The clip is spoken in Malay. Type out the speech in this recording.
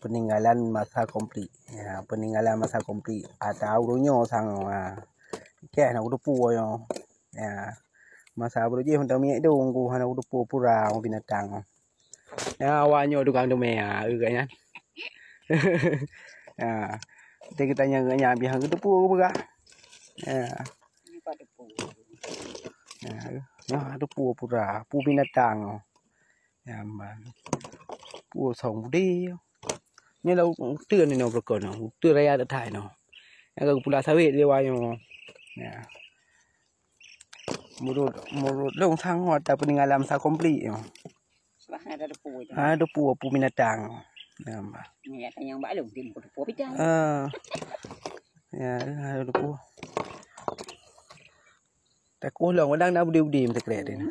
peninggalan masa komplit. Ya, peninggalan masa komplit. Tahu dunia sang ke nak udupu yo. Ya. Masa beruji hendak miak dong ku hana udupu pura binatang. Ya awanyo tukang domea kan. Ya. Kita tanya biar udupu pura. Ya. Ya, udupu pura, pu binatang. Ya, man. Pu song đi. Như là tưa này nó bực cỡ nó, tưa ra đã thải nó. Cái pula sawit dia wayo. Ya. Murut long sang hotel peninggalan masa komplit. Ada pu binatang. Ya, man. Ya, yang balung tim pu binatang. Ya, ada pu. Tak kulang, kadang nak budi-budi macam ni.